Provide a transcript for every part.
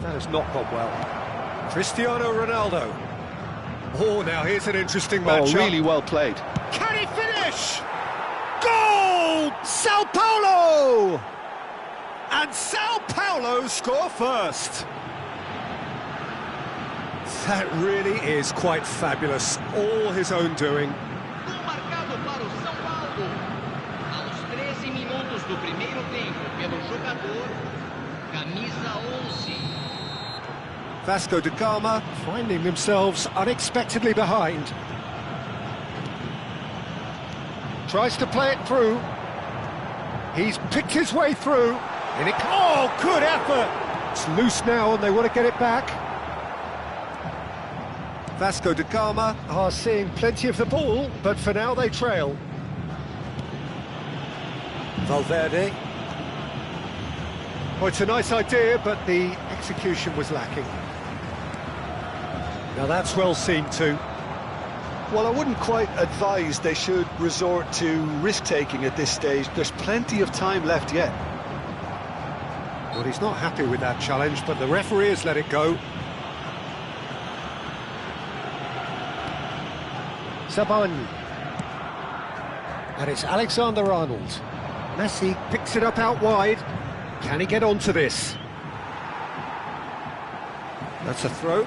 That has not gone well. Cristiano Ronaldo. Oh, now here's an interesting matchup. Oh, really well played. Can he finish? Goal! Sao Paulo! And Sao Paulo score first. That really is quite fabulous. All his own doing. Gol marcado para o São Paulo. Aos 13 minutos do primeiro tempo pelo jogador camisa 11. Vasco da Gama finding themselves unexpectedly behind. Tries to play it through. He's picked his way through. And oh, good effort! It's loose now and they want to get it back. Vasco da Gama are seeing plenty of the ball, but for now they trail. Valverde. Oh, it's a nice idea, but the execution was lacking. Now that's well seen too. Well, I wouldn't quite advise they should resort to risk-taking at this stage. There's plenty of time left yet. Well, he's not happy with that challenge, but the referee has let it go. Sabani. And it's Alexander-Arnold. Messi picks it up out wide. Can he get onto this? That's a throw.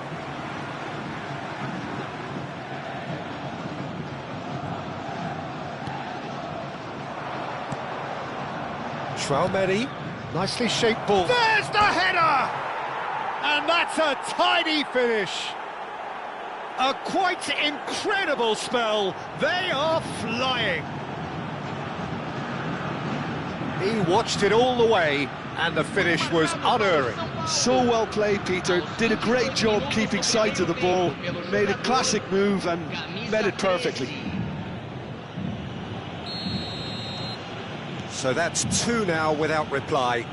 Traumeri, nicely shaped ball. There's the header! And that's a tidy finish. A quite incredible spell. They are flying. He watched it all the way, and the finish was unerring. So well played, Peter. Did a great job keeping sight of the ball. Made a classic move and met it perfectly. So that's two now without reply.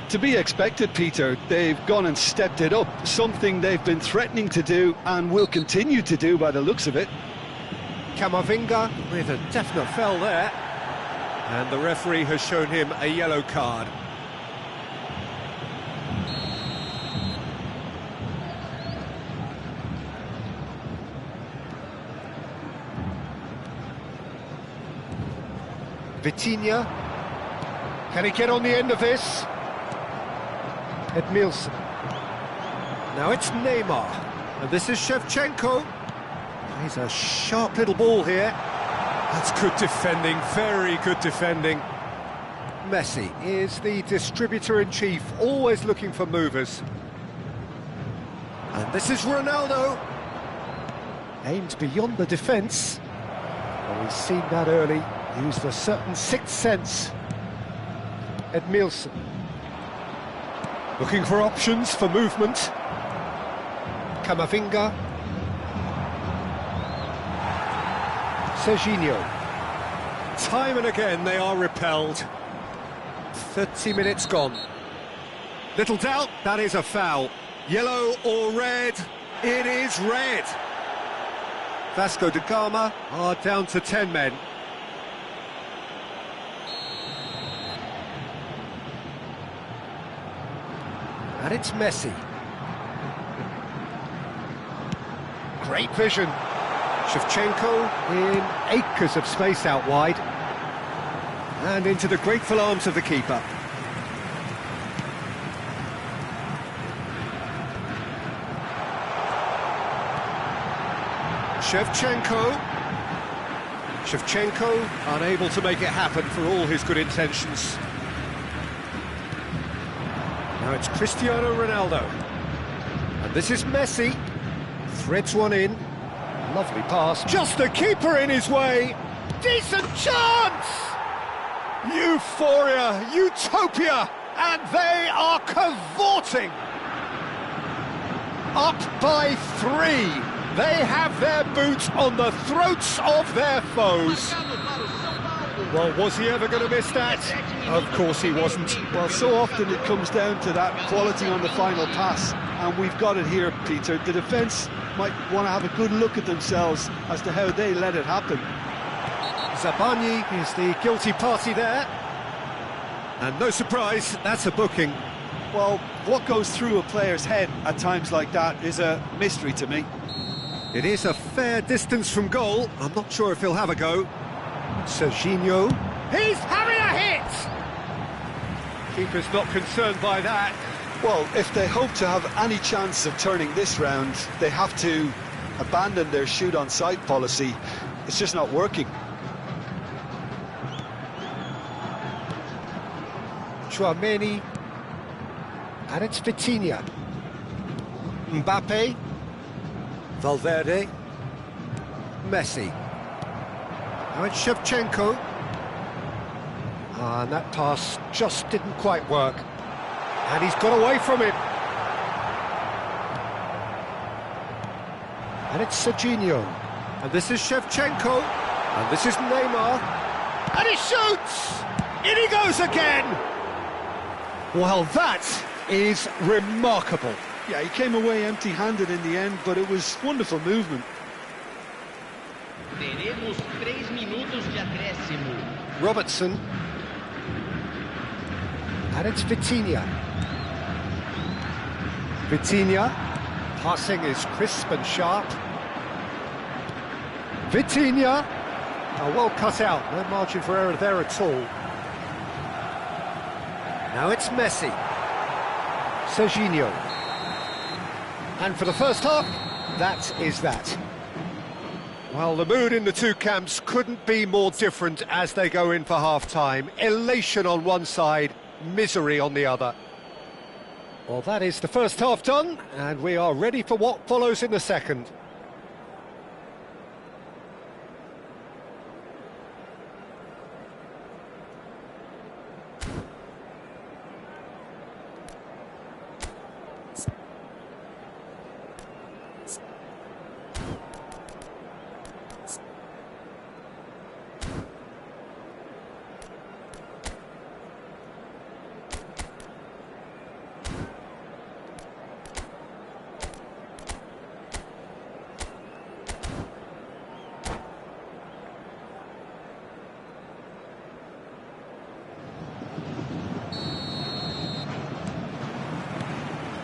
To be expected, Peter. They've gone and stepped it up, something they've been threatening to do and will continue to do by the looks of it. Camavinga with a definite foul there. And the referee has shown him a yellow card. Vitinha. Can he get on the end of this? Edmilson. Now it's Neymar. And this is Shevchenko. He's a sharp little ball here. That's good defending, very good defending. Messi is the distributor-in-chief, always looking for movers. And this is Ronaldo. Aimed beyond the defence. Well, we've seen that early. Used a certain sixth sense. Edmilson. Looking for options for movement. Camavinga. Serginho. Time and again they are repelled. 30 minutes gone. Little doubt, that is a foul. Yellow or red? It is red. Vasco da Gama are down to 10 men. And it's Messi. Great vision. Shevchenko in acres of space out wide. And into the grateful arms of the keeper. Shevchenko unable to make it happen for all his good intentions. Now it's Cristiano Ronaldo. And this is Messi. Threads one in. Lovely pass. Just the keeper in his way. Decent chance! Euphoria, utopia, and they are cavorting. Up by 3. They have their boots on the throats of their foes. Well, was he ever going to miss that? Of course he wasn't. Well, so often it comes down to that quality on the final pass, and we've got it here, Peter. The defence might want to have a good look at themselves as to how they let it happen. Zabani is the guilty party there. And no surprise, that's a booking. Well, what goes through a player's head at times like that is a mystery to me. It is a fair distance from goal. I'm not sure if he'll have a go. Serginho. He's having a hit! Keeper's not concerned by that. Well, if they hope to have any chance of turning this round, they have to abandon their shoot-on-sight policy. It's just not working. Chouameni. And it's Vitinha. Mbappe. Valverde. Messi. Now it's Shevchenko. And that pass just didn't quite work. And he's got away from it. And it's Serginho. And this is Shevchenko. And this is Neymar. And he shoots! In he goes again! Well, that is remarkable. Yeah, he came away empty-handed in the end, but it was wonderful movement. Teremos 3 minutos de acréscimo. Robertson. And it's Vitinha. Vitinha. Passing is crisp and sharp. Vitinha. Oh, well cut out. No margin for error there at all. Now it's Messi. Serginho. And for the first half, that is that. Well, the mood in the two camps couldn't be more different as they go in for half-time. Elation on one side, misery on the other. Well, that is the first half done, and we are ready for what follows in the second.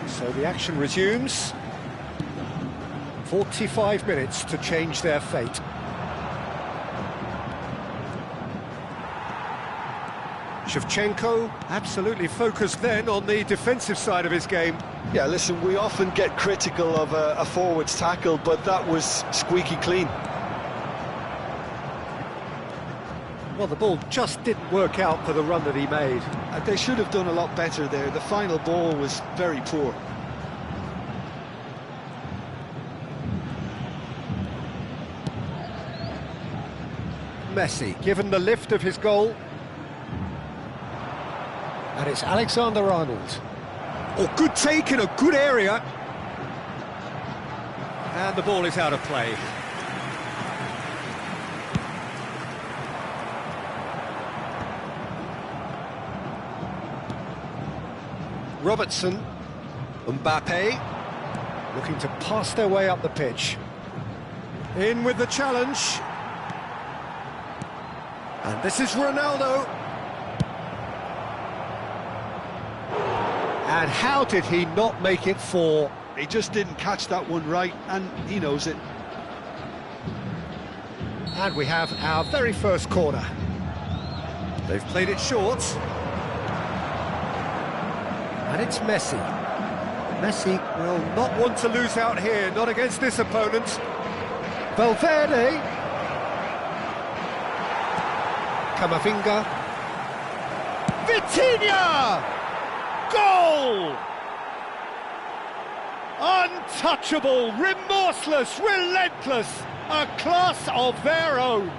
So the action resumes. 45 minutes to change their fate. Shevchenko absolutely focused then on the defensive side of his game. Yeah, listen, we often get critical of a forward's tackle, but that was squeaky clean. Well, the ball just didn't work out for the run that he made. They should have done a lot better there. The final ball was very poor. Messi, given the lift of his goal. And it's Alexander-Arnold. Oh, good take in a good area. And the ball is out of play. Robertson. Mbappe. Looking to pass their way up the pitch. In with the challenge. And this is Ronaldo. And how did he not make it 4? He just didn't catch that one right, and he knows it. And we have our very first corner. They've played it short. And it's Messi. Messi will not want to lose out here, not against this opponent. Valverde. Camavinga. Vitinha! Goal! Untouchable, remorseless, relentless, a class of their own.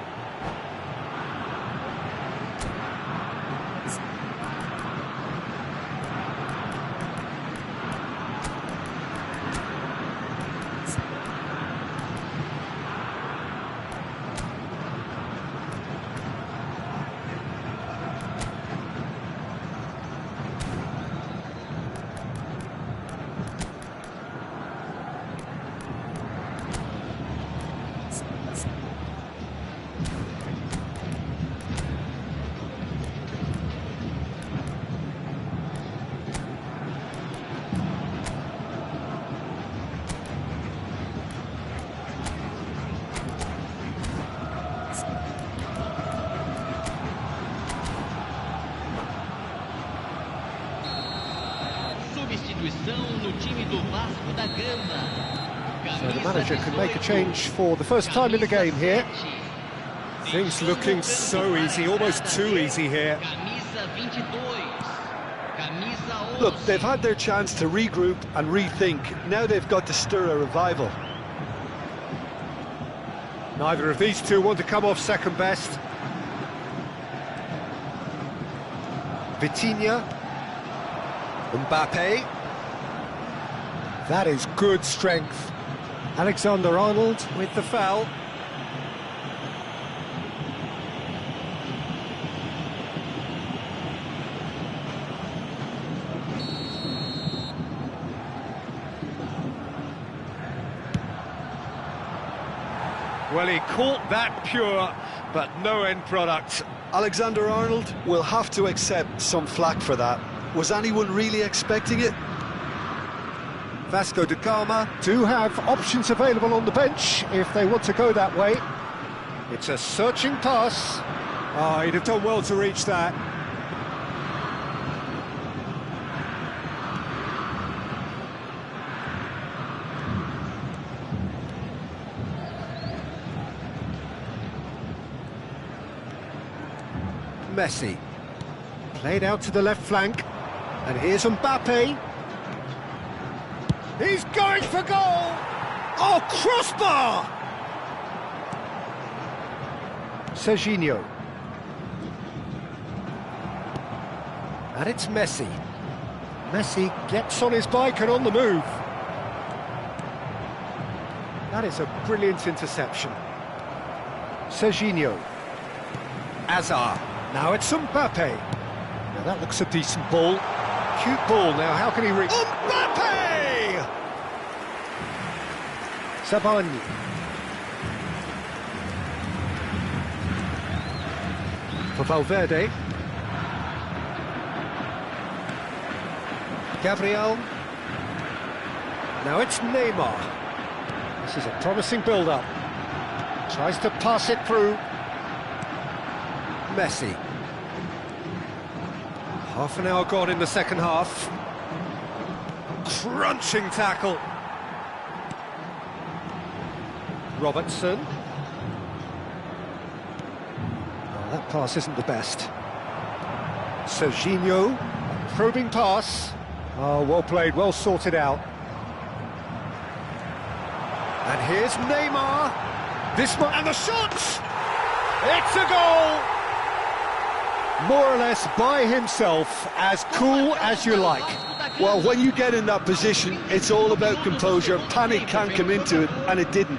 substituição no time do Vasco da Gama. So the manager can make a change for the first time in the game here. Things looking so easy, almost too easy here. Look, they've had their chance to regroup and rethink. Now they've got to stir a revival. Neither of these two want to come off second best. Vitinha. Mbappe. That is good strength. Alexander-Arnold with the foul. Well, he caught that pure, but no end product. Alexander-Arnold will have to accept some flack for that. Was anyone really expecting it? Vasco da Gama do have options available on the bench if they want to go that way. It's a searching pass. Oh, he'd have done well to reach that. Messi. Played out to the left flank. And here's Mbappe. He's going for goal! Oh, crossbar! Serginho. And it's Messi. Messi gets on his bike and on the move. That is a brilliant interception. Serginho. Azar. Now it's Mbappe. Now that looks a decent ball. Cute ball. Now how can he reach? Mbappe! Sabani. For Valverde. Gabriel. Now it's Neymar. This is a promising build-up. Tries to pass it through. Messi. Half an hour gone in the second half. Crunching tackle. Robertson. Oh, that pass isn't the best. Serginho. Probing pass. Oh, well played, well sorted out. And here's Neymar. This one, and the shot! It's a goal! More or less by himself, as cool as you like. Well, when you get in that position, it's all about composure. Panic can't come into it, and it didn't.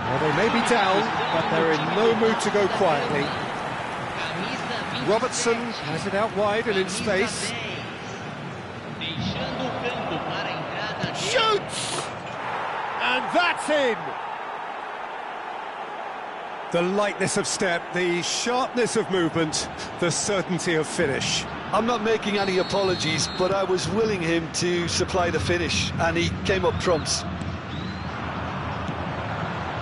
Well, they may be down, but they're in no mood to go quietly. Robertson has it out wide and in space. Shoots! And that's in! The lightness of step, the sharpness of movement, the certainty of finish. I'm not making any apologies, but I was willing him to supply the finish, and he came up trumps.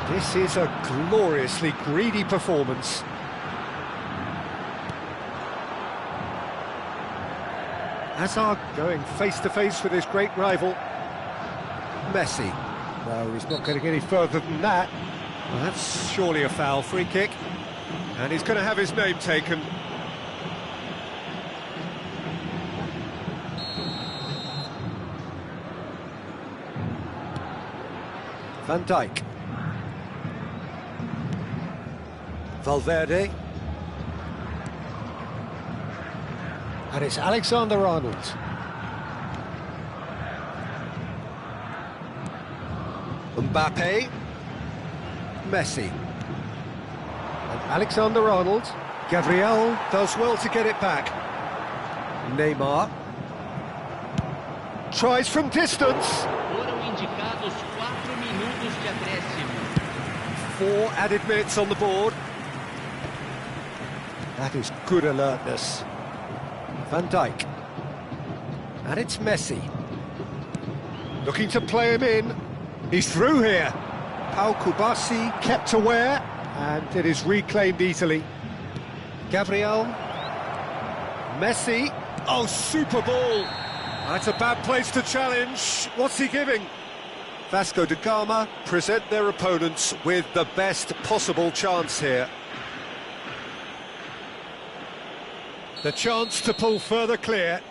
This is a gloriously greedy performance. Hazard going face-to-face with his great rival. Messi. No, he's not getting any further than that. Well, that's surely a foul. Free kick. And he's going to have his name taken. Van Dijk. Valverde. And it's Alexander-Arnold. Mbappe. Messi. And Alexander-Arnold. Gabriel does well to get it back. Neymar. Tries from distance. Foram indicados 4 minutos de acréscimo. 4 added minutes on the board. That is good alertness. Van Dijk. And it's Messi. Looking to play him in. He's through here. Pau Kubasi kept aware, and it is reclaimed easily. Gabriel. Messi. Oh, super ball. That's a bad place to challenge. What's he giving? Vasco da Gama present their opponents with the best possible chance here. The chance to pull further clear.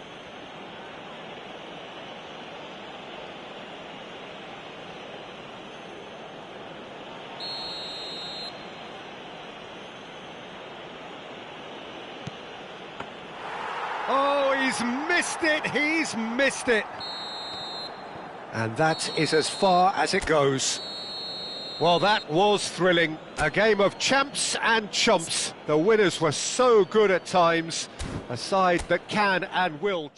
Oh, he's missed it. And that is as far as it goes. Well, that was thrilling. A game of champs and chumps. The winners were so good at times. A side that can and will...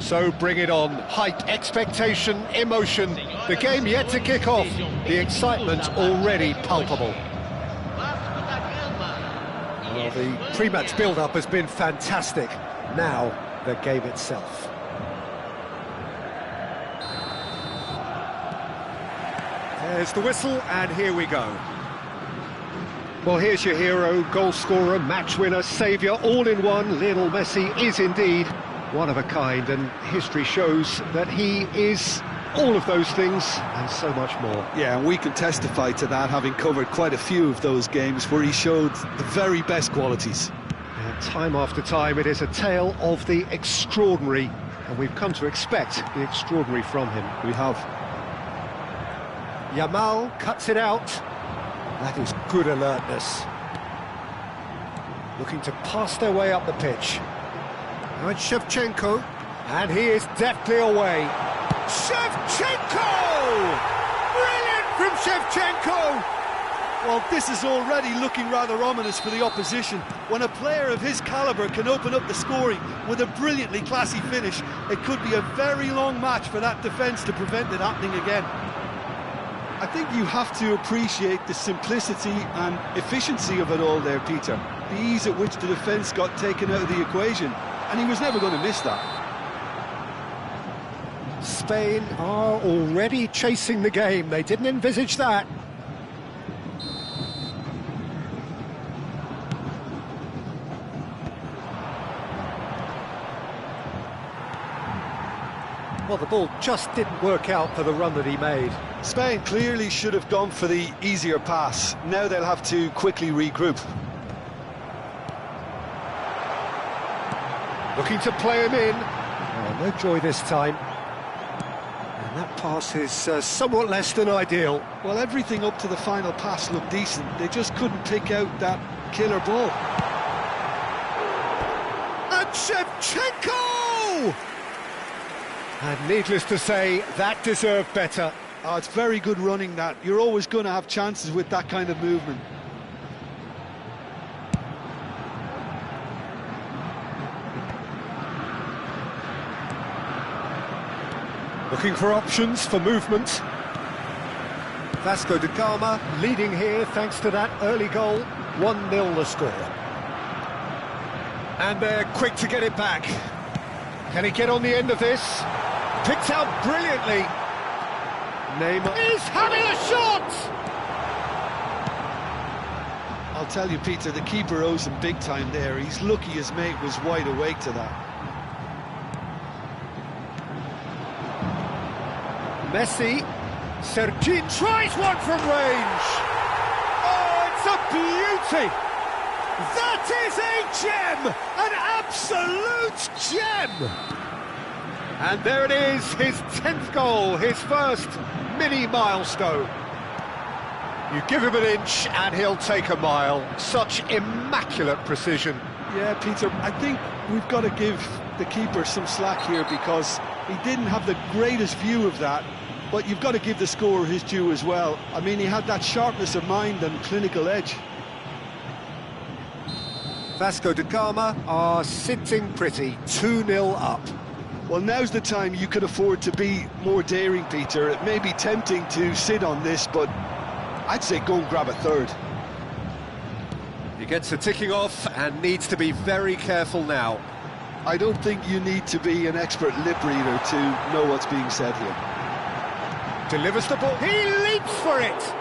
So bring it on. Hype, expectation, emotion. The game yet to kick off. The excitement already palpable. Well, the pre-match build-up has been fantastic. Now, the game itself. There's the whistle, and here we go. Well, here's your hero, goal scorer, match winner, saviour, all in one. Lionel Messi is indeed one of a kind, and history shows that he is all of those things and so much more. Yeah, and we can testify to that, having covered quite a few of those games where he showed the very best qualities. And time after time, it is a tale of the extraordinary, and we've come to expect the extraordinary from him. We have. Yamal cuts it out. That is good alertness. Looking to pass their way up the pitch. Now it's Shevchenko, and he is deftly away. Shevchenko! Brilliant from Shevchenko! Well, this is already looking rather ominous for the opposition. When a player of his calibre can open up the scoring with a brilliantly classy finish, it could be a very long match for that defence to prevent it happening again. I think you have to appreciate the simplicity and efficiency of it all there, Peter. The ease at which the defence got taken out of the equation, and he was never going to miss that. Spain are already chasing the game. They didn't envisage that. Well, the ball just didn't work out for the run that he made. Spain clearly should have gone for the easier pass. Now they'll have to quickly regroup. Looking to play him in. Oh, no joy this time. And that pass is somewhat less than ideal. Well, everything up to the final pass looked decent. They just couldn't pick out that killer ball. And Shevchenko! And needless to say, that deserved better. Oh, it's very good running, that. You're always going to have chances with that kind of movement. Looking for options for movement. Vasco da Gama leading here thanks to that early goal. 1-0 the score. And they're quick to get it back. Can he get on the end of this? Picked out brilliantly. Neymar is having a shot! I'll tell you, Peter, the keeper owes him big time there. He's lucky his mate was wide awake to that. Messi, Sergin tries one from range. Oh, it's a beauty! That is a gem! An absolute gem! And there it is, his 10th goal, his first mini milestone. You give him an inch and he'll take a mile. Such immaculate precision. Yeah, Peter, I think we've got to give the keeper some slack here because he didn't have the greatest view of that, but you've got to give the scorer his due as well. I mean, he had that sharpness of mind and clinical edge. Vasco da Gama are sitting pretty, 2-0 up. Well, now's the time you could afford to be more daring, Peter. It may be tempting to sit on this, but I'd say go and grab a third. He gets the ticking off and needs to be very careful now. I don't think you need to be an expert lip reader to know what's being said here. Delivers the ball. He leaps for it!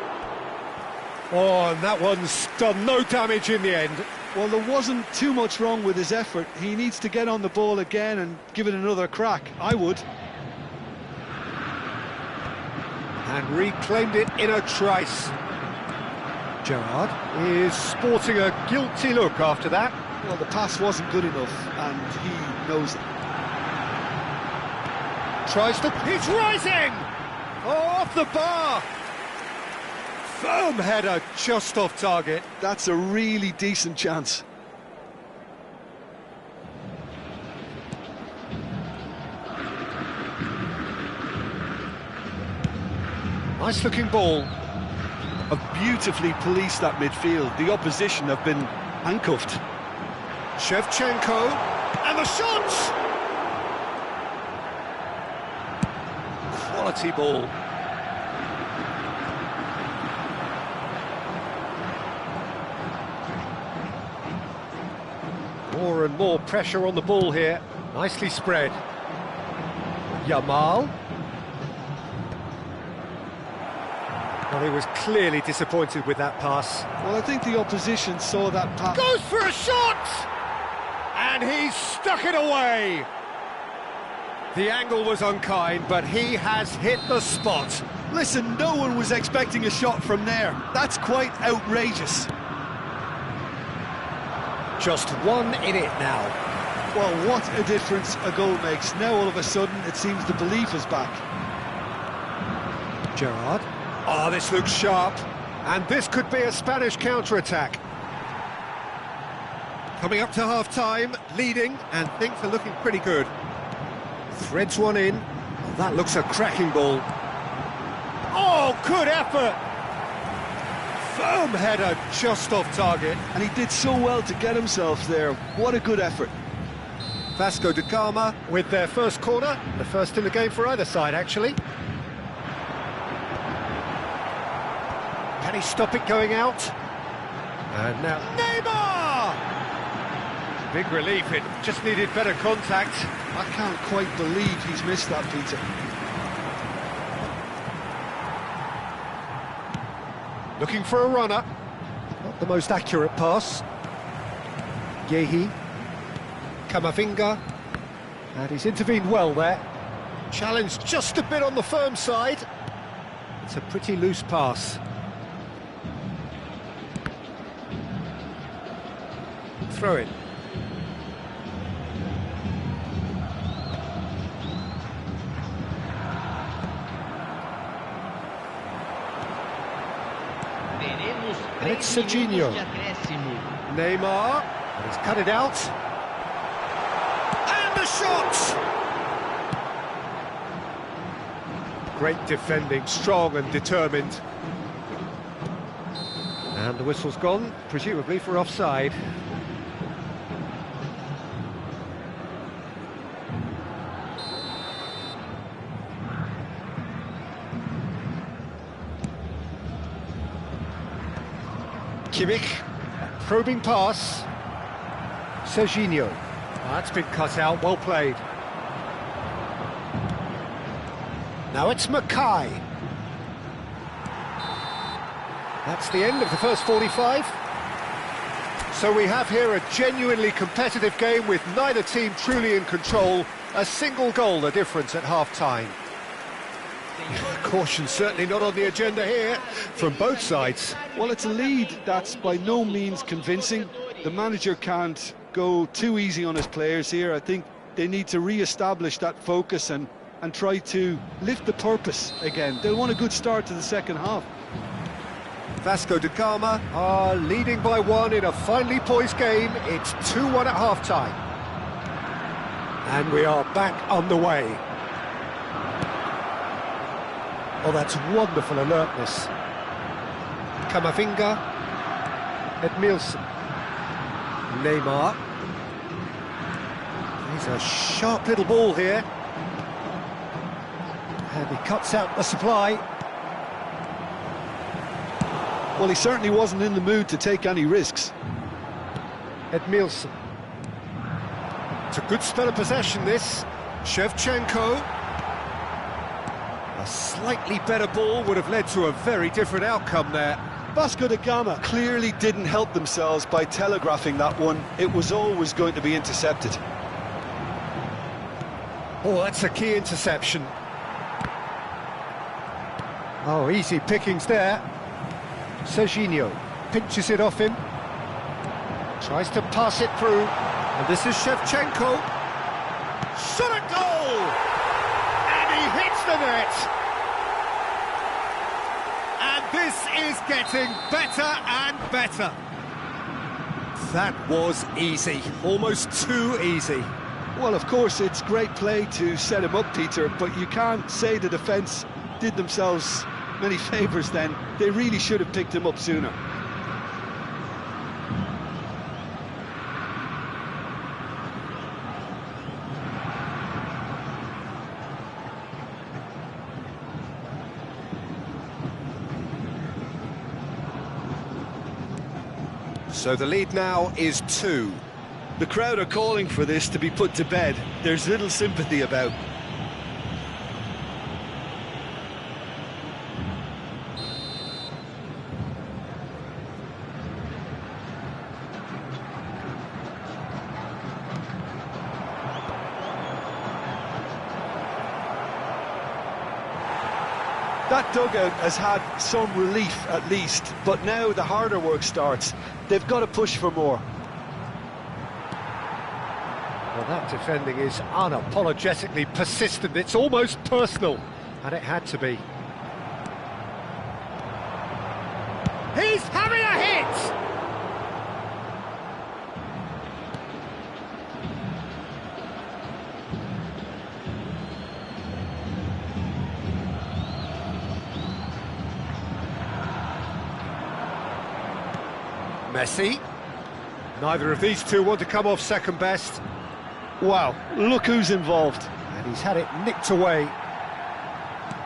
Oh, and that one's done no damage in the end. Well, there wasn't too much wrong with his effort. He needs to get on the ball again and give it another crack. I would. And reclaimed it in a trice. Gerrard is sporting a guilty look after that. Well, the pass wasn't good enough, and he knows it. Tries to... He's rising! Oh, off the bar! Firm header, just off target. That's a really decent chance. Nice looking ball. Have beautifully policed that midfield. The opposition have been handcuffed. Shevchenko, and the shot! Quality ball. More and more pressure on the ball here. Nicely spread. Yamal. Well, he was clearly disappointed with that pass. Well, I think the opposition saw that pass. Goes for a shot! And he stuck it away! The angle was unkind, but he has hit the spot. Listen, no one was expecting a shot from there. That's quite outrageous. Just one in it now. Well, what a difference a goal makes. Now all of a sudden it seems the belief is back. Gerrard. Oh, this looks sharp. And this could be a Spanish counter-attack. Coming up to half-time, leading, and things are looking pretty good. Threads one in. Oh, that looks a cracking ball. Oh, good effort! Firm header just off target. And he did so well to get himself there. What a good effort. Vasco da Gama with their first corner. The first in the game for either side, actually. Can he stop it going out? And now Neymar! Big relief, it just needed better contact. I can't quite believe he's missed that, Peter. Looking for a runner. Not the most accurate pass. Yehi. Camavinga. And he's intervened well there. Challenged just a bit on the firm side. It's a pretty loose pass. Throw in. And it's Serginho. Neymar. And he's cut it out. And the shot! Great defending, strong and determined. And the whistle's gone, presumably for offside. Kimmich, probing pass. Serginho. That's been cut out, well played. Now it's Mackay. That's the end of the first 45. So we have here a genuinely competitive game with neither team truly in control. A single goal the difference at half-time. Caution certainly not on the agenda here from both sides. Well, it's a lead that's by no means convincing. The manager can't go too easy on his players here. I think they need to re-establish that focus and try to lift the purpose again. They'll want a good start to the second half. Vasco da Gama are leading by one in a finely poised game. It's 2-1 at half-time. And we are back on the way. Oh, that's wonderful alertness. Camavinga. Edmilson. Neymar. He's a sharp little ball here. And he cuts out the supply. Well, he certainly wasn't in the mood to take any risks. Edmilson. It's a good spell of possession, this. Shevchenko. A slightly better ball would have led to a very different outcome there. Vasco da Gama clearly didn't help themselves by telegraphing that one. It was always going to be intercepted. Oh, that's a key interception. Oh, easy pickings there. Serginho pinches it off him. Tries to pass it through. And this is Shevchenko. Shot at goal! And he hits the net! And this is getting better and better. That was easy, almost too easy. Well, of course, it's great play to set him up, Peter, but you can't say the defence did themselves many favours then. They really should have picked him up sooner. So the lead now is 2. The crowd are calling for this to be put to bed. There's little sympathy about. That dugout has had some relief at least, but now the harder work starts. They've got to push for more. Well, that defending is unapologetically persistent. It's almost personal, and it had to be. He's having a hit! Messi. Neither of these two want to come off second best. Wow, look who's involved. And he's had it nicked away.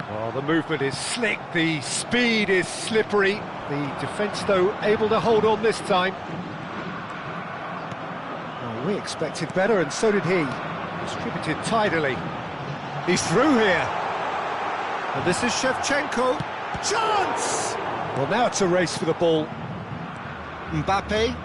Oh, the movement is slick, the speed is slippery. The defence, though, able to hold on this time. Well, we expected better, and so did he. Distributed tidily. He's through here. And this is Shevchenko. Chance! Well, now it's a race for the ball. Mbappe.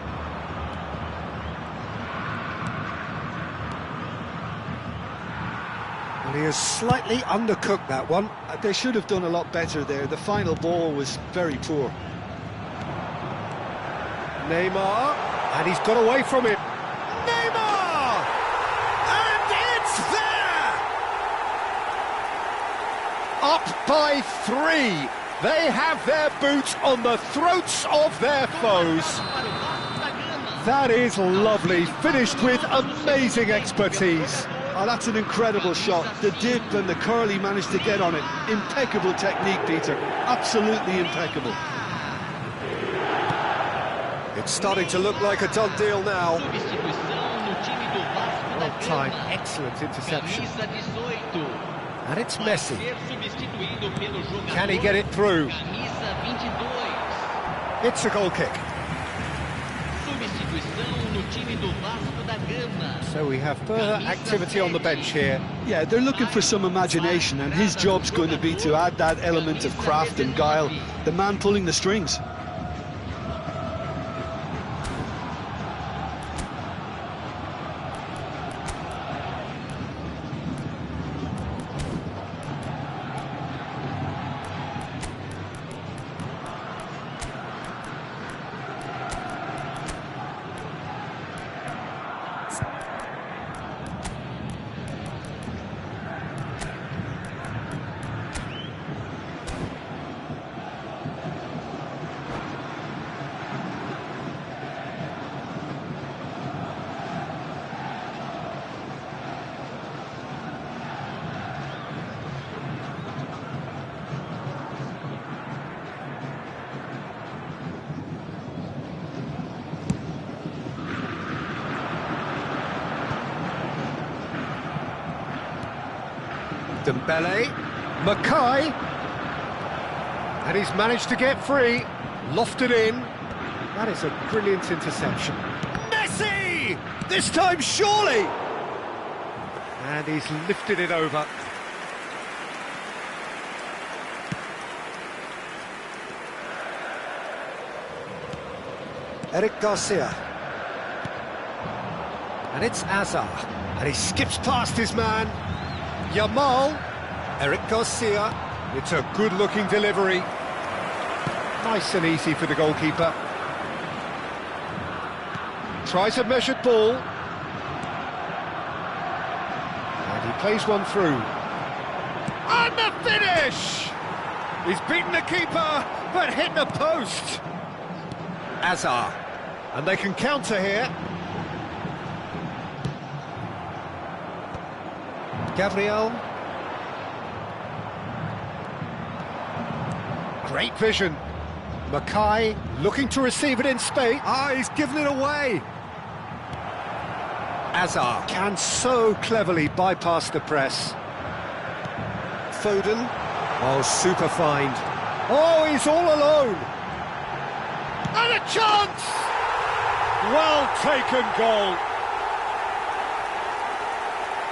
Well, he has slightly undercooked that one. They should have done a lot better there. The final ball was very poor. Neymar, and he's got away from it. Neymar! And it's there! Up by 3. They have their boots on the throats of their foes. That is lovely, finished with amazing expertise. Oh, that's an incredible shot. The dip and the curl he managed to get on it. Impeccable technique, Peter. Absolutely impeccable. It's starting to look like a done deal now. Well timed, excellent interception. And it's Messi. Can he get it through? It's a goal kick. So we have further activity on the bench here. Yeah, they're looking for some imagination, and his job's going to be to add that element of craft and guile, the man pulling the strings. Dembele, Mackay, and he's managed to get free, lofted in. That is a brilliant interception. Messi! This time surely! And he's lifted it over. Eric Garcia. And it's Azar. And he skips past his man. Yamal, Eric Garcia, it's a good-looking delivery. Nice and easy for the goalkeeper. Tries a measured ball. And he plays one through. And the finish! He's beaten the keeper, but hit the post. Azar, and they can counter here. Gabriel. Great vision. Mackay looking to receive it in space. Ah, he's given it away. Azar can so cleverly bypass the press. Foden. Oh, super find. Oh, he's all alone. And a chance! Well taken goal.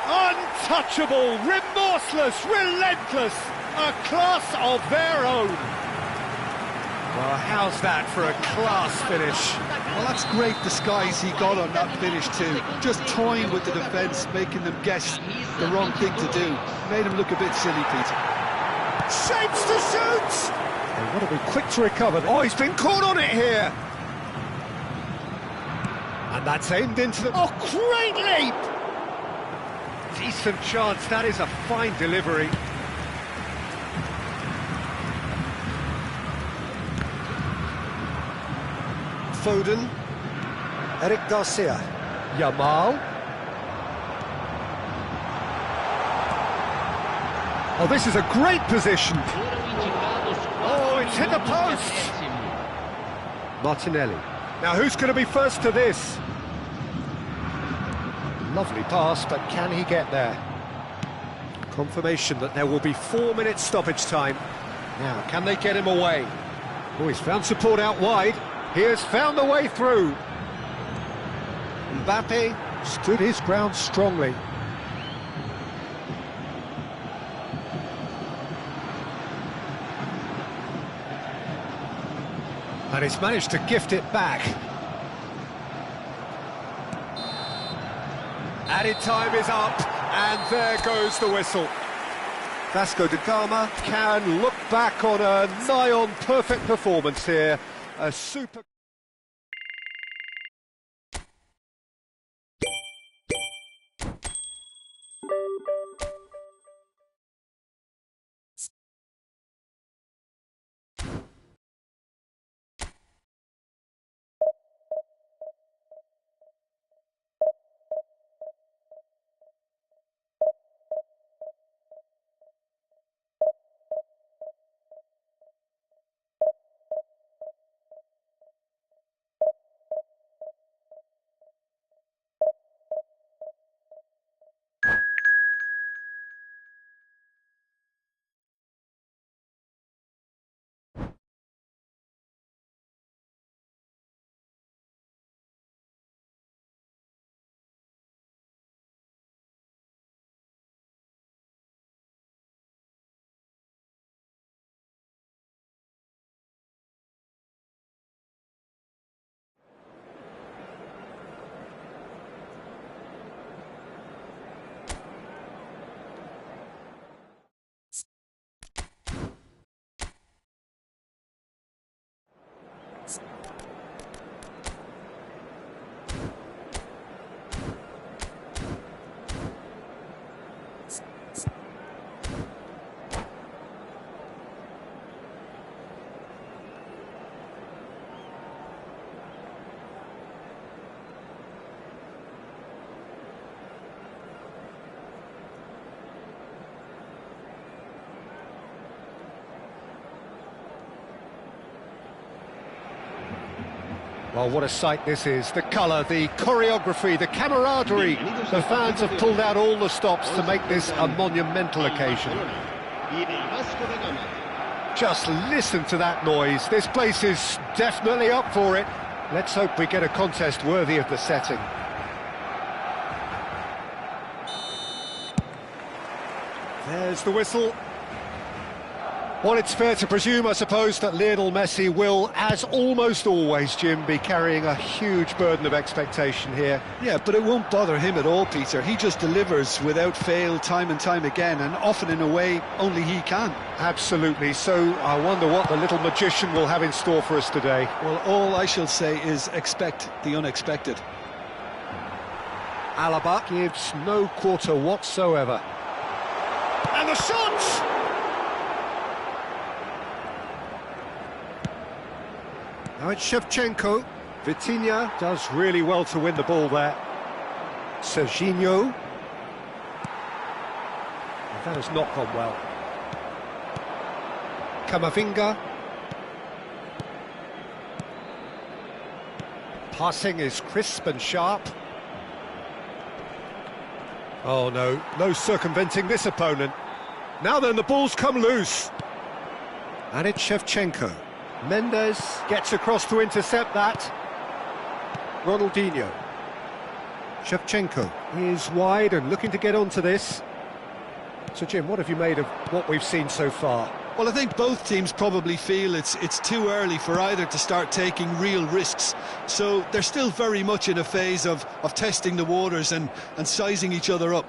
Untouchable, remorseless, relentless, a class of their own. Well, how's that for a class finish? Well, that's great disguise he got on that finish too. Just toying with the defence, making them guess the wrong thing to do. Made him look a bit silly, Peter. Shapes to shoot! They want to be quick to recover. Oh, he's been caught on it here! And that's aimed into the... Oh, great leap! Decent chance, that is a fine delivery. Foden. Eric Garcia. Yamal. Oh, this is a great position. Oh, it's hit the post. Martinelli. Now, who's going to be first to this? Lovely pass, but can he get there? Confirmation that there will be 4 minutes stoppage time. Now, can they get him away? Oh, he's found support out wide. He has found a way through. Mbappe stood his ground strongly. And he's managed to gift it back. Added time is up, and there goes the whistle. Vasco da Gama can look back on a nigh-on perfect performance here. A super... Well, what a sight this is. The colour, the choreography, the camaraderie. The fans have pulled out all the stops to make this a monumental occasion. Just listen to that noise. This place is definitely up for it. Let's hope we get a contest worthy of the setting. There's the whistle. Well, it's fair to presume, I suppose, that Lionel Messi will, as almost always, Jim, be carrying a huge burden of expectation here. Yeah, but it won't bother him at all, Peter. He just delivers without fail time and time again, and often in a way only he can. Absolutely. So I wonder what the little magician will have in store for us today. Well, all I shall say is expect the unexpected. Alaba gives no quarter whatsoever. And the shot! Now it's Shevchenko. Vitinha does really well to win the ball there. Serginho. That has not gone well. Camavinga. Passing is crisp and sharp. Oh no, no circumventing this opponent. Now then, the ball's come loose. And it's Shevchenko. Mendes gets across to intercept that. Ronaldinho. Shevchenko is wide and looking to get onto this. So, Jim, what have you made of what we've seen so far? Well, I think both teams probably feel it's too early for either to start taking real risks. So they're still very much in a phase of testing the waters and sizing each other up.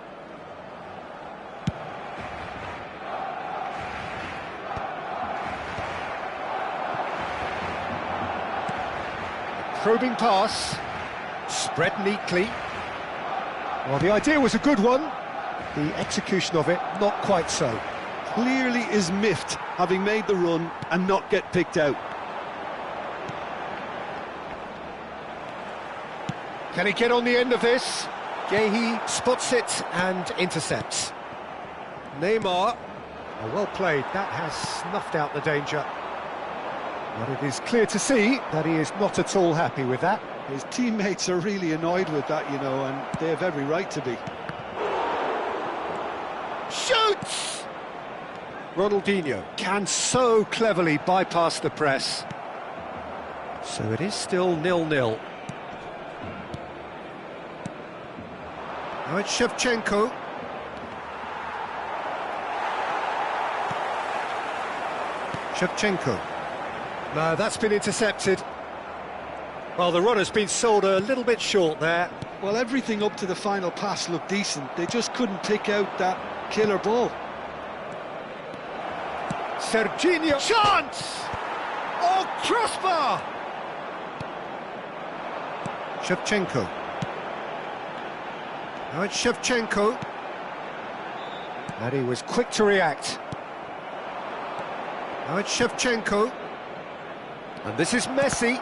Probing pass. Spread neatly. Well, the idea was a good one. The execution of it, not quite so. Clearly is miffed, having made the run and not get picked out. Can he get on the end of this? Gehi spots it and intercepts. Neymar. Oh, well played. That has snuffed out the danger. But it is clear to see that he is not at all happy with that. His teammates are really annoyed with that, you know, and they have every right to be. Shoots! Ronaldinho can so cleverly bypass the press. So it is still 0-0. Now it's Shevchenko. Shevchenko. No, that's been intercepted. Well, the run has been sold a little bit short there. Well, everything up to the final pass looked decent. They just couldn't pick out that killer ball. Serginho. Chance! Oh, crossbar! Shevchenko. Now it's Shevchenko. And he was quick to react. Now it's Shevchenko. And this is Messi.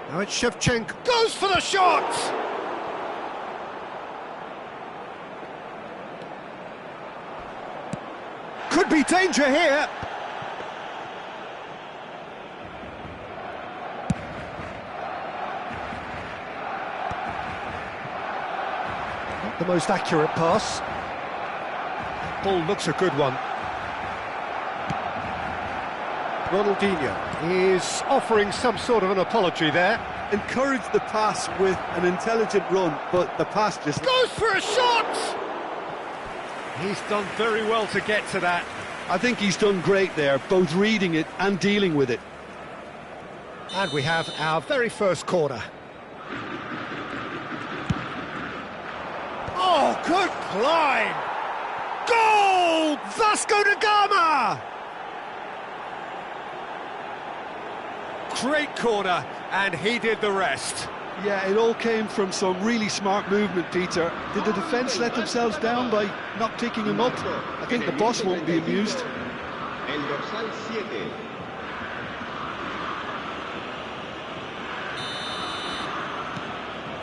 Now it's Shevchenko. Goes for the shot! Could be danger here. Not the most accurate pass. Ball looks a good one. Ronaldinho is offering some sort of an apology there. Encouraged the pass with an intelligent run, but the pass just... Goes for a shot! He's done very well to get to that. I think he's done great there, both reading it and dealing with it. And we have our very first corner. Oh, good climb! Goal! Vasco da Gama! Great corner, and he did the rest. Yeah, it all came from some really smart movement, Peter. Did the defence let themselves down by not picking him up? I think the boss won't be amused.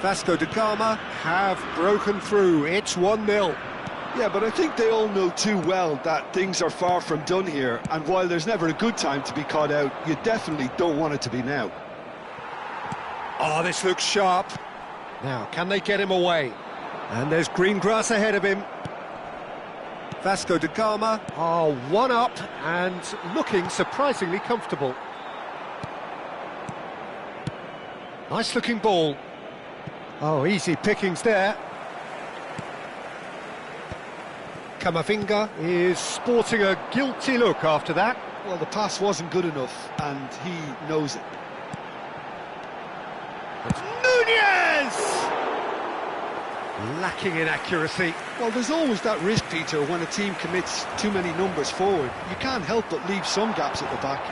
Vasco da Gama have broken through. It's 1-0. Yeah, but I think they all know too well that things are far from done here, and while there's never a good time to be caught out, you definitely don't want it to be now. Oh, this looks sharp. Now, can they get him away? And there's green grass ahead of him. Vasco da Gama are one up and looking surprisingly comfortable. Nice looking ball. Oh, easy pickings there. Camavinga is sporting a guilty look after that. Well, the pass wasn't good enough, and he knows it. It's Nunez! Lacking in accuracy. Well, there's always that risk, Peter, when a team commits too many numbers forward. You can't help but leave some gaps at the back.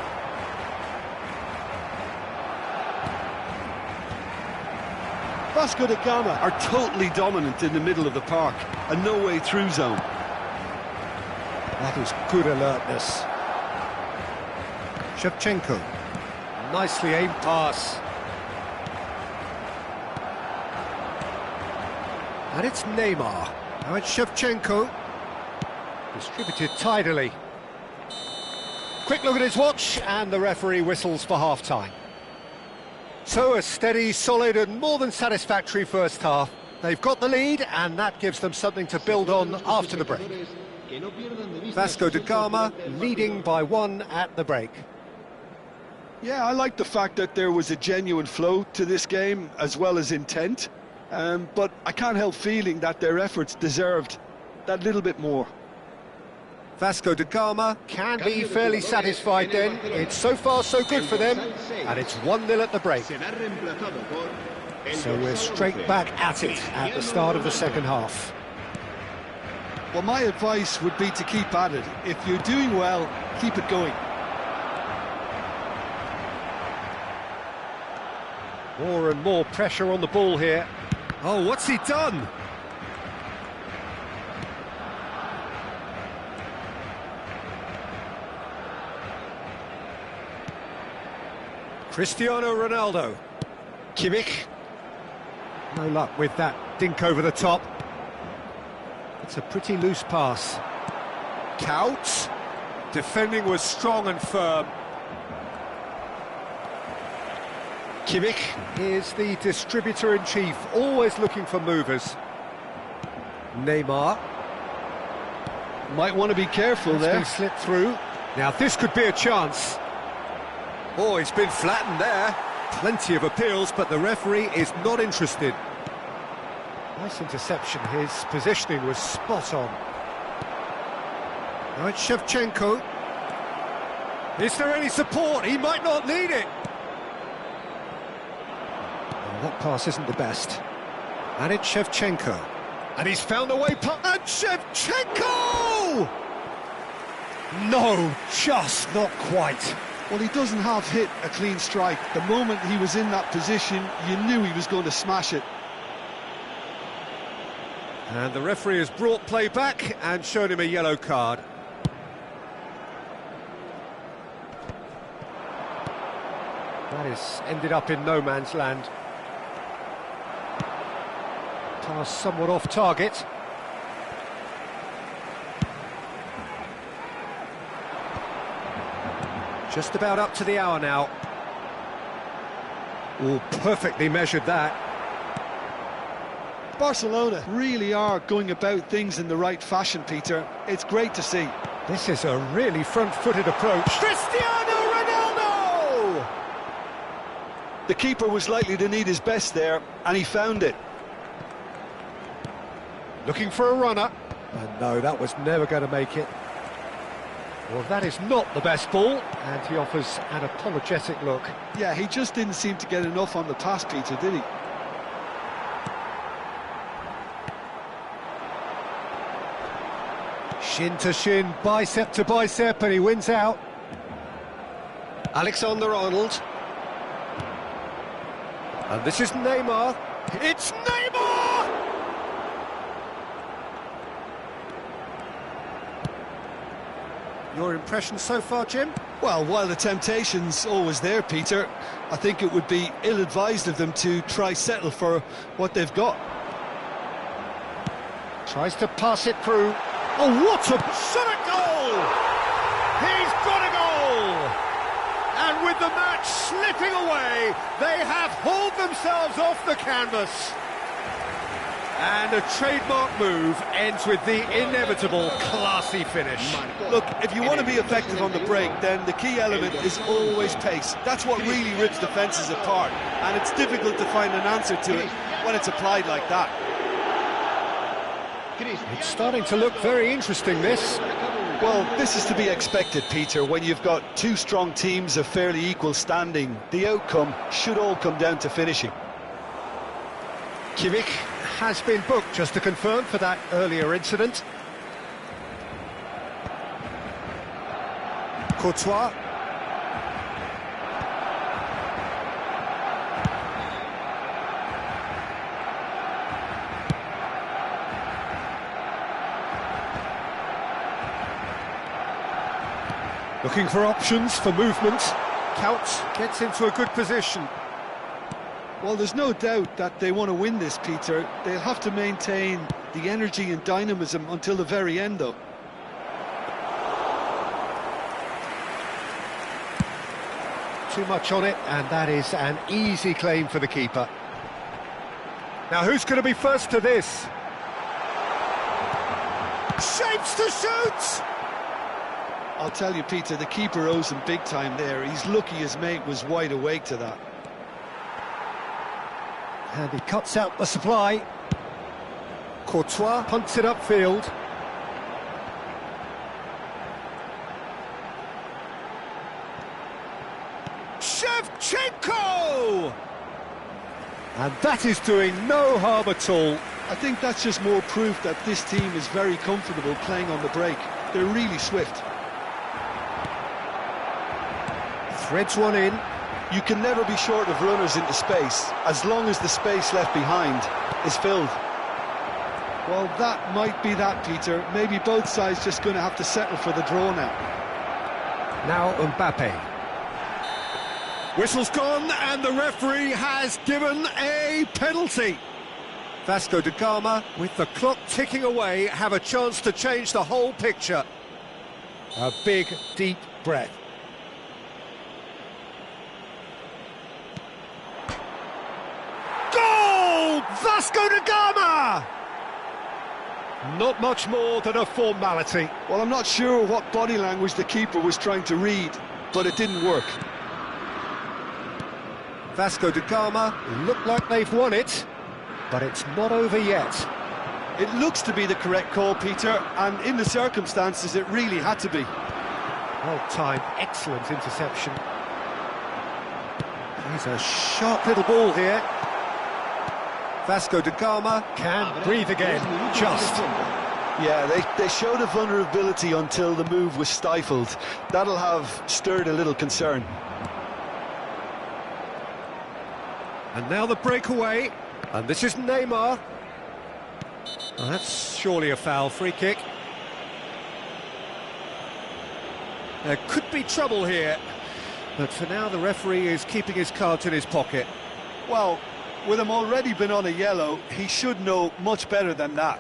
Vasco da Gama are totally dominant in the middle of the park, a no-way through zone. That is good alertness. Shevchenko. Nicely aimed pass. And it's Neymar. Now it's Shevchenko. Distributed tidily. Quick look at his watch, and the referee whistles for half-time. So a steady, solid and more than satisfactory first half. They've got the lead, and that gives them something to build on after the break. Vasco da Gama leading by 1 at the break. Yeah, I like the fact that there was a genuine flow to this game, as well as intent. But I can't help feeling that their efforts deserved that little bit more. Vasco da Gama can be fairly satisfied then. It's so far so good for them, and it's 1-0 at the break. So we're straight back at it at the start of the second half. Well, my advice would be to keep at it. If you're doing well, keep it going. More and more pressure on the ball here. Oh, what's he done? Cristiano Ronaldo. Kimmich. No luck with that dink over the top. It's a pretty loose pass. Couch. Defending was strong and firm. Kimmich is the distributor-in-chief, always looking for movers. Neymar. Might want to be careful there. He's slipped through. Now this could be a chance. Oh, he's been flattened there. Plenty of appeals, but the referee is not interested. Nice interception. His positioning was spot on. Now it's Shevchenko. Is there any support? He might not need it. Oh, that pass isn't the best. And it's Shevchenko. And he's found a way past. And Shevchenko! No, just not quite. Well, he doesn't have hit a clean strike. The moment he was in that position, you knew he was going to smash it. And the referee has brought play back and shown him a yellow card. That has ended up in no man's land. Pass somewhat off target. Just about up to the hour now. Oh, perfectly measured that. Barcelona really are going about things in the right fashion, Peter. It's great to see. This is a really front-footed approach. Cristiano Ronaldo! The keeper was likely to need his best there, and he found it. Looking for a runner. And no, that was never going to make it. Well, that is not the best ball, and he offers an apologetic look. Yeah, he just didn't seem to get enough on the pass, Peter, did he? Shin to shin, bicep to bicep, and he wins out. Alexander-Arnold. And this is Neymar. It's Neymar! Your impression so far, Jim? Well, while the temptation's always there, Peter, I think it would be ill-advised of them to try settle for what they've got. Tries to pass it through. Oh, what a shot at goal! He's got a goal! And with the match slipping away, they have hauled themselves off the canvas. And a trademark move ends with the inevitable classy finish. Look, if you want to be effective on the break, then the key element is always pace. That's what really rips defences apart, and it's difficult to find an answer to it when it's applied like that. It's starting to look very interesting, this. Well, this is to be expected, Peter, when you've got two strong teams of fairly equal standing. The outcome should all come down to finishing. Kimmich has been booked, just to confirm, for that earlier incident. Courtois. Looking for options for movement. Couch gets into a good position. Well, there's no doubt that they want to win this, Peter. They'll have to maintain the energy and dynamism until the very end, though. Too much on it, and that is an easy claim for the keeper. Now, who's going to be first to this? Shapes to shoot! I'll tell you, Peter, the keeper owes him big time there. He's lucky his mate was wide awake to that. And he cuts out the supply. Courtois punts it upfield. Shevchenko! And that is doing no harm at all. I think that's just more proof that this team is very comfortable playing on the break. They're really swift. Threads one in. You can never be short of runners into space, as long as the space left behind is filled. Well, that might be that, Peter. Maybe both sides just going to have to settle for the draw now. Now Mbappe. Whistle's gone, and the referee has given a penalty. Vasco da Gama, with the clock ticking away, have a chance to change the whole picture. A big, deep breath. Goal! Vasco da Gama! Not much more than a formality. Well, I'm not sure what body language the keeper was trying to read, but it didn't work. Vasco da Gama look like they've won it, but it's not over yet. It looks to be the correct call, Peter, and in the circumstances it really had to be. Well timed, excellent interception. He's a sharp little ball here. Vasco da Gama can breathe again, just. Yeah, they showed a vulnerability until the move was stifled. That'll have stirred a little concern. And now the breakaway, and this is Neymar. Oh, that's surely a foul, free kick. There could be trouble here, but for now the referee is keeping his cards in his pocket. Well, with him already been on a yellow, he should know much better than that.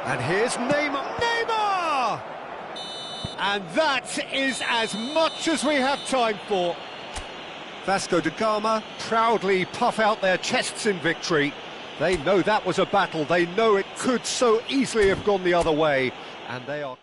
And here's Neymar. Neymar! And that is as much as we have time for. Vasco da Gama proudly puff out their chests in victory. They know that was a battle. They know it could so easily have gone the other way. And they are...